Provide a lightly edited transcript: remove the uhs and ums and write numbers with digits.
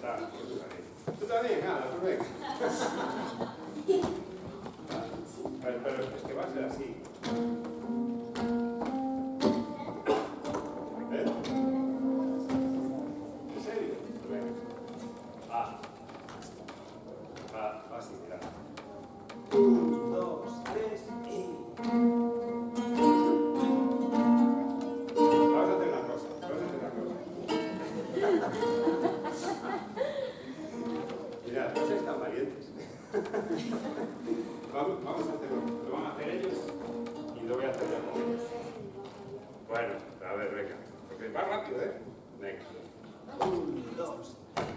Nada, tú también, nada, tú ven. Pero es que va a ser así. ¿Eh? ¿En serio? Venga. Así, mira. 1, 2, 3 y... Vamos a hacer una cosa. Mirad, no seáis tan valientes. Vamos a hacerlo. Lo van a hacer ellos y lo voy a hacer yo con ellos. Bueno, a ver, venga. Porque va rápido, ¿eh? Venga. 1, 2, 3.